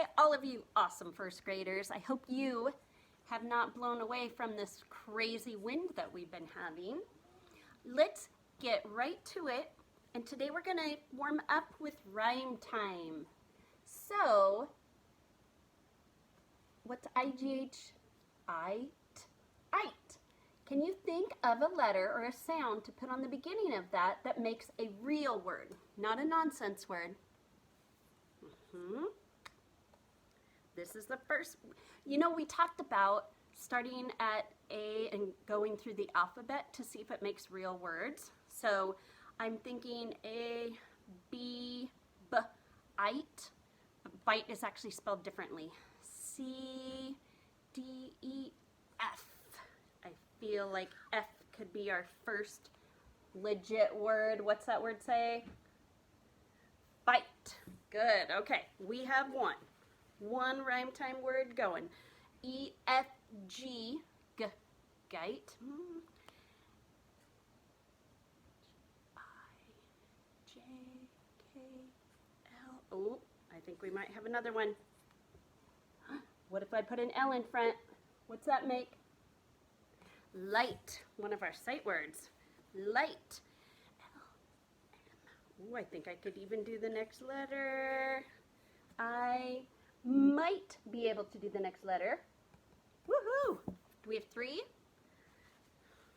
Hi, all of you awesome first graders. I hope you have not blown away from this crazy wind that we've been having. Let's get right to it. And today we're going to warm up with rhyme time. So, what's IGH? Ite. Can you think of a letter or a sound to put on the beginning of that makes a real word, not a nonsense word? This is the first. You know, we talked about starting at A and going through the alphabet to see if it makes real words. So I'm thinking A, B, B, ite. Bite is actually spelled differently. C, D, E, F. I feel like F could be our first legit word. What's that word say? Fight. Good. Okay, we have one. One rhyme time word going. E-F-G, gite. I-J-K-L. Oh, I think we might have another one. What if I put an L in front? What's that make? Light. One of our sight words. Light. L-M. Oh, I think I could even do the next letter. I might be able to do the next letter. Woohoo! Do we have 3?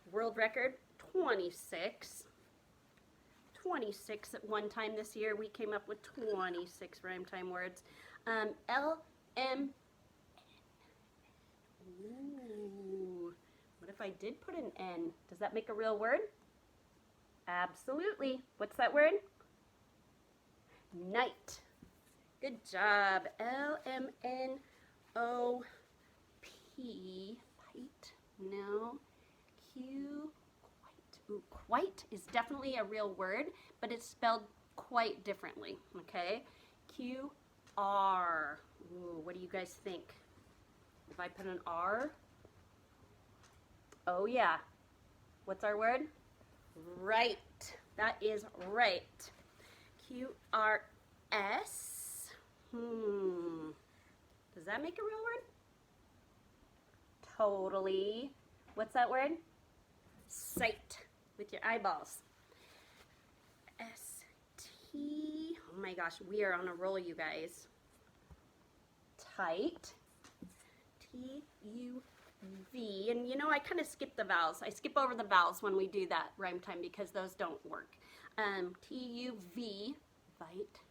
World record, 26. 26 at one time this year. We came up with 26 rhyme time words. L, M, N. Ooh. What if I did put an N? Does that make a real word? Absolutely. What's that word? Night. Good job. L-M-N-O-P. Pite. No. Q. Quite. Ooh, quite is definitely a real word, but it's spelled quite differently. Okay. Q-R. Ooh, what do you guys think? If I put an R? Oh yeah. What's our word? Right. That is right. Q-R-S. Does that make a real word? Totally. What's that word? Sight. With your eyeballs. S-T. Oh my gosh, we are on a roll, you guys. Tight. T-U-V. And you know, I kind of skip the vowels. I skip over the vowels when we do that rhyme time because those don't work. T-U-V. Bite.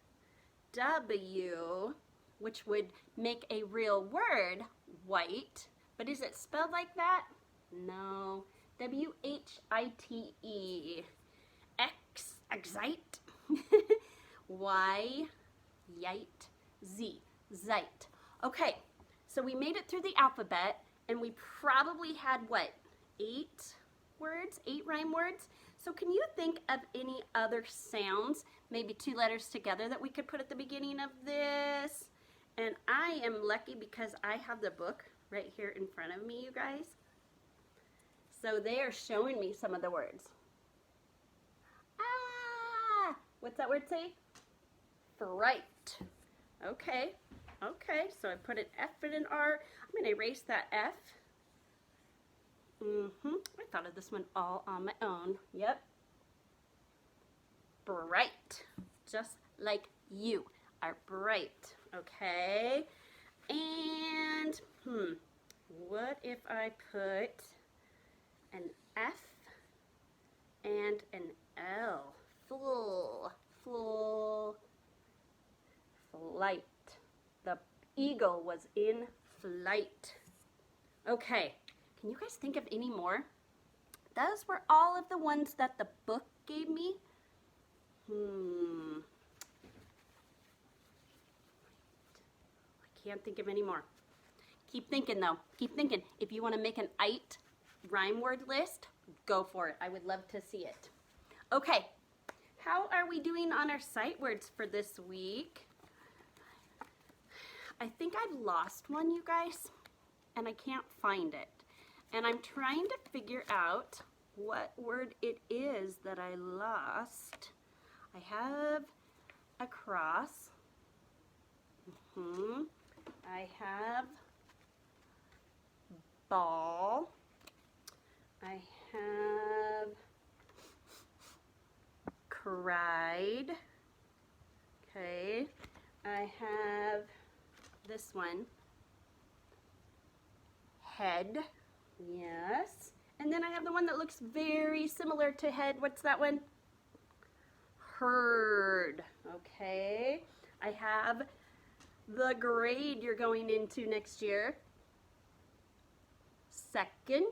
W, which would make a real word, white, but is it spelled like that? No. W-H-I-T-E. X, excite. Y, yite. Z, zite. Okay, so we made it through the alphabet, and we probably had, what, 8 words, 8 rhyme words? So can you think of any other sounds, maybe 2 letters together, that we could put at the beginning of this? And I am lucky because I have the book right here in front of me, you guys. So they are showing me some of the words. Ah! What's that word say? Fright. Okay, okay, so I put an F and an R. I'm going to erase that F. I thought of this one all on my own. Yep. Bright. Just like you are bright. Okay. And, what if I put an F and an L? Full. Flight. The eagle was in flight. Okay. Can you guys think of any more? Those were all of the ones that the book gave me. I can't think of any more. Keep thinking though. Keep thinking. If you want to make an ite rhyme word list, go for it. I would love to see it. Okay. How are we doing on our sight words for this week? I think I've lost one, you guys, and I can't find it. And I'm trying to figure out what word it is that I lost. I have a cross. I have ball. I have cried. Okay. I have this one. Head. Yes. And then I have the one that looks very similar to head. What's that one? Heard. Okay. I have the grade you're going into next year. Second.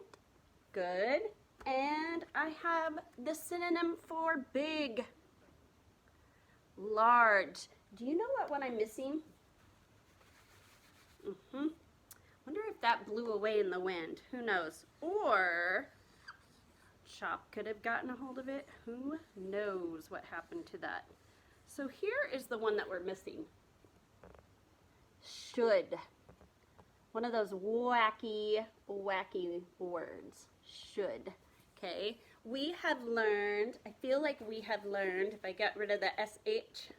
Good. And I have the synonym for big. Large. Do you know what one I'm missing? Wonder if that blew away in the wind. Who knows? Or Chop could have gotten a hold of it. Who knows what happened to that? So here is the one that we're missing. Should. One of those wacky words. Should. Okay. We have learned, I feel like we have learned, if I get rid of the SH,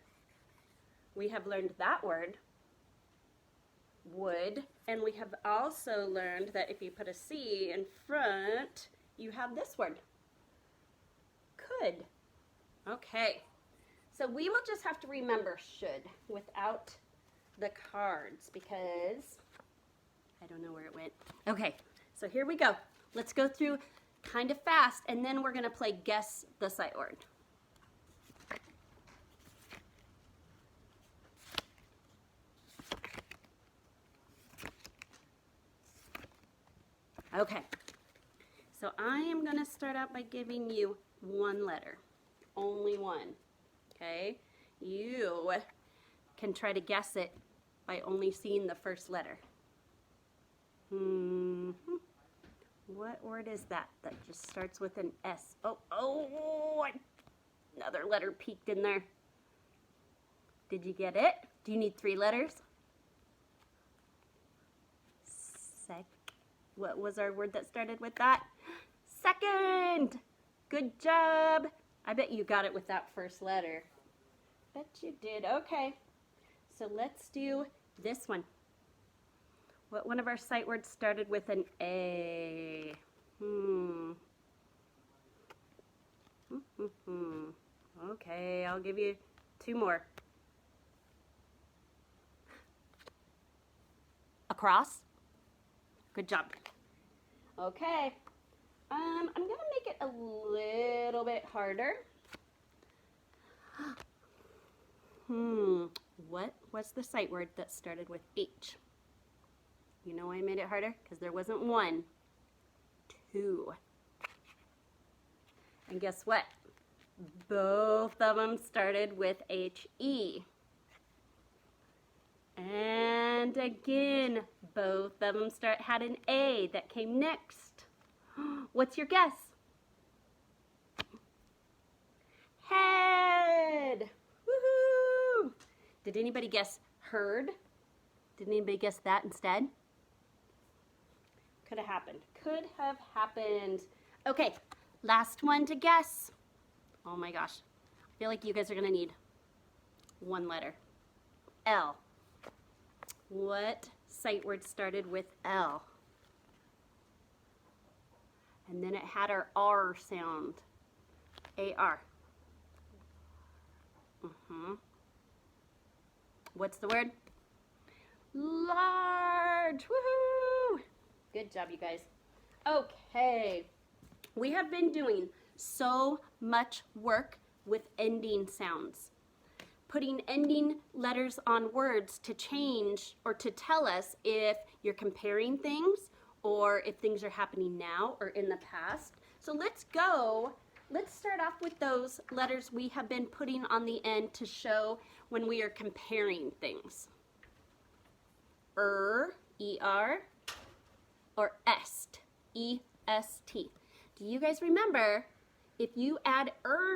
we have learned that word. Would. And we have also learned that if you put a C in front, you have this word. Could. Okay. So we will just have to remember should without the cards because I don't know where it went. Okay, so here we go. Let's go through kind of fast and then we're going to play guess the sight word. Okay, so I am going to start out by giving you one letter, only one, okay? You can try to guess it by only seeing the first letter. What word is that just starts with an S? Oh, another letter peeked in there. Did you get it? Do you need 3 letters? What was our word that started with that? Second! Good job! I bet you got it with that first letter. Bet you did. Okay. So let's do this one. What one of our sight words started with an A? Okay, I'll give you 2 more. Across. Good job. Okay. I'm going to make it a little bit harder. What was the sight word that started with H? You know why I made it harder? Because there wasn't 1, 2. And guess what? Both of them started with H-E. And again, both of them had an A that came next. What's your guess? Head! Woohoo! Did anybody guess heard? Did anybody guess that instead? Could have happened. Could have happened. Okay, last one to guess. Oh my gosh. I feel like you guys are going to need 1 letter. L. What sight word started with L? And then it had our R sound. A-R. What's the word? Large. Woohoo! Good job, you guys. Okay. We have been doing so much work with ending sounds. Putting ending letters on words to change or to tell us if you're comparing things or if things are happening now or in the past. So let's go. Let's start off with those letters we have been putting on the end to show when we are comparing things. E-R, or est, E-S-T. Do you guys remember, if you add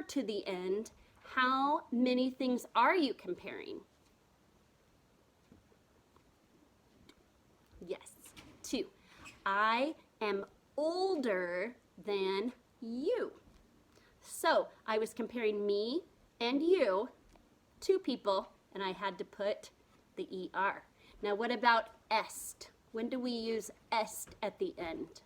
to the end, how many things are you comparing? Yes, 2. I am older than you. So I was comparing me and you, 2 people, and I had to put the ER. Now what about est? When do we use est at the end?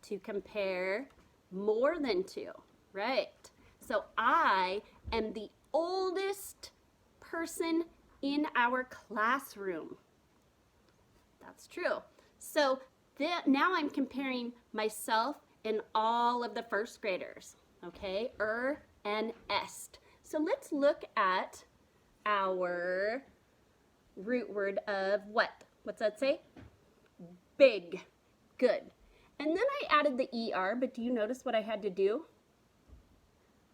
To compare more than two, right? So I am the oldest person in our classroom. That's true. So now I'm comparing myself and all of the first graders, okay? And est. So let's look at our root word of what? What's that say? Big. Good. And then I added the ER, but do you notice what I had to do?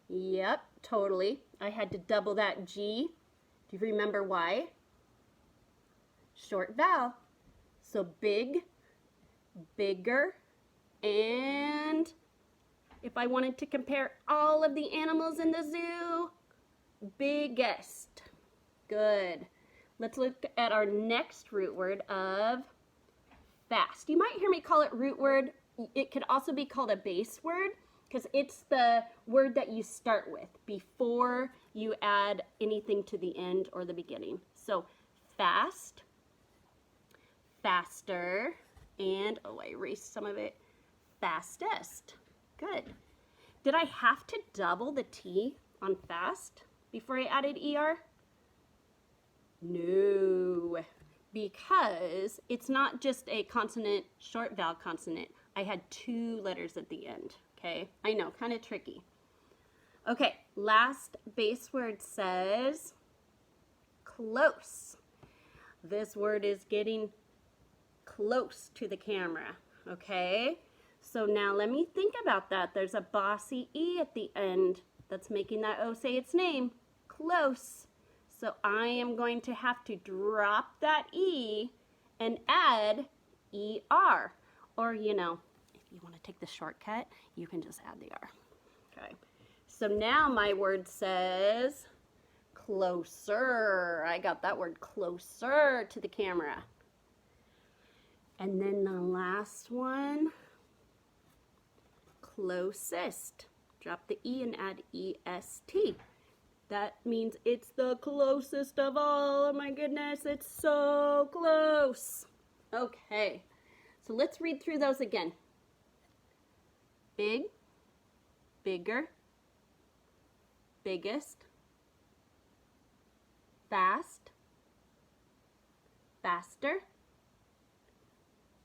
Yep, totally. I had to double that G. Do you remember why? Short vowel. So big, bigger, and if I wanted to compare all of the animals in the zoo, biggest. Good. Let's look at our next root word of fast. You might hear me call it root word. It could also be called a base word because it's the word that you start with before you add anything to the end or the beginning. So fast, faster, and oh, I erased some of it, fastest. Good. Did I have to double the T on fast before I added ER? No, because it's not just a consonant, short vowel consonant. I had two letters at the end, okay? I know, kind of tricky. Okay, last base word says close. This word is getting close to the camera, okay? So now let me think about that. There's a bossy E at the end that's making that O say its name, close. So I am going to have to drop that E and add ER. Or, you know, if you want to take the shortcut, you can just add the R. Okay. So now my word says closer. I got that word, closer to the camera. And then the last one, closest. Drop the E and add EST. That means it's the closest of all. Oh my goodness, it's so close. Okay, so let's read through those again. Big, bigger, biggest, fast, faster,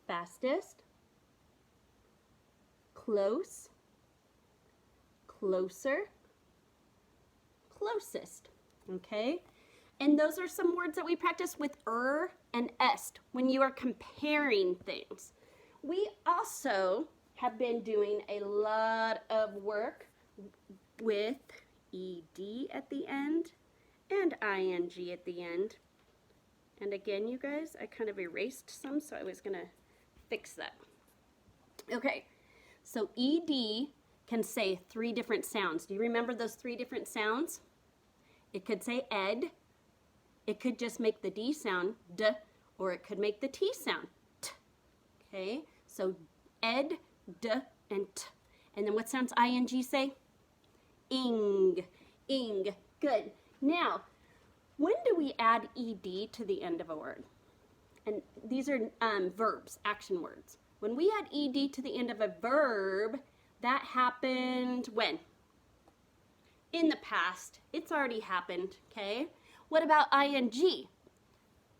fastest, close, closer, closest, okay? And those are some words that we practice with and est when you are comparing things. We also have been doing a lot of work with ed at the end and ing at the end. And again, you guys, I kind of erased some, so I was gonna fix that. Okay, so ed can say three different sounds. Do you remember those three different sounds? It could say ed, it could just make the D sound, d, or it could make the T sound, t. Okay, so ed, d, and t. And then what sounds ing say? Ing, ing. Good. Now, when do we add ed to the end of a word? And these are verbs, action words. When we add ed to the end of a verb, that happened when? In the past. It's already happened, okay? What about ing?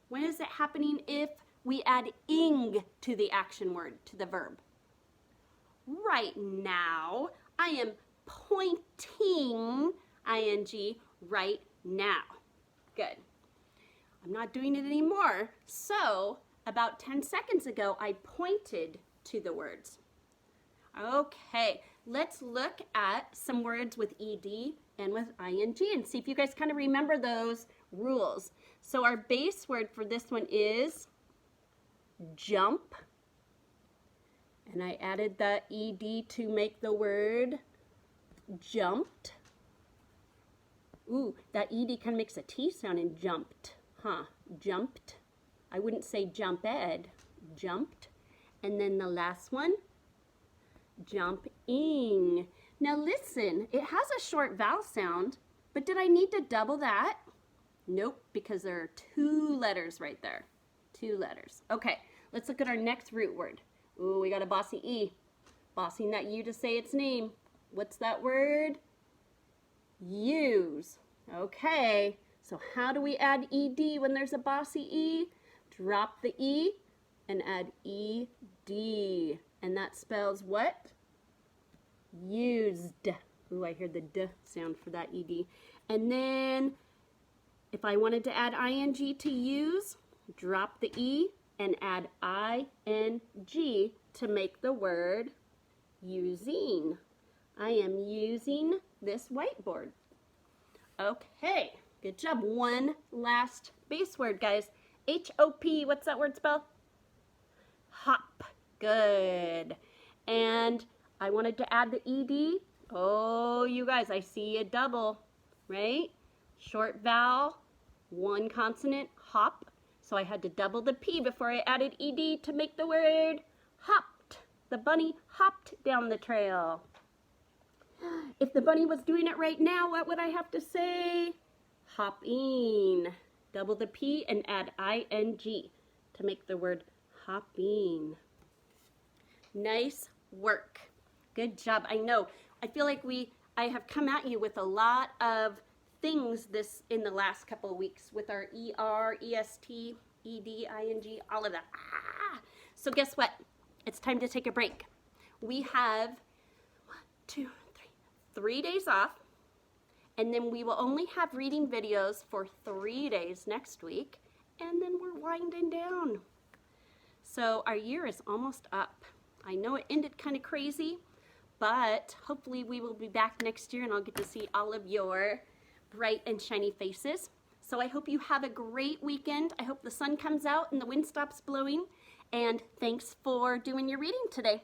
When is it happening if we add ing to the action word, to the verb? Right now. I am pointing ing right now. Good. I'm not doing it anymore. So, about 10 seconds ago, I pointed to the words. Okay, let's look at some words with ed and with ing and see if you guys kind of remember those rules. So our base word for this one is jump. And I added the ed to make the word jumped. Ooh, that ed kind of makes a T sound in jumped, huh? Jumped. I wouldn't say jumped, jumped. And then the last one, jumping. Now listen, it has a short vowel sound, but did I need to double that? Nope, because there are 2 letters right there. 2 letters. Okay, let's look at our next root word. Ooh, we got a bossy E. Bossing that U to say its name. What's that word? Use. Okay, so how do we add ED when there's a bossy E? Drop the E and add ED. And that spells what? Used. Ooh, I hear the D sound for that ED. And then if I wanted to add ing to use, drop the E and add ing to make the word using. I am using this whiteboard. Okay, good job. One last base word, guys. H-O-P, what's that word spell? Hop. Good. And I wanted to add the ED. Oh, you guys, I see a double, right? Short vowel, 1 consonant, hop. So I had to double the P before I added ED to make the word hopped. The bunny hopped down the trail. If the bunny was doing it right now, what would I have to say? Hopping. Double the P and add ing to make the word hopping. Nice work. Good job. I know. I feel like I have come at you with a lot of things in the last couple of weeks with our ER, EST, ED, ing, all of that. So guess what? It's time to take a break. We have 3 days off, and then we will only have reading videos for 3 days next week, and then we're winding down. So our year is almost up. I know it ended kind of crazy, but hopefully we will be back next year and I'll get to see all of your bright and shiny faces. So I hope you have a great weekend. I hope the sun comes out and the wind stops blowing. And thanks for doing your reading today.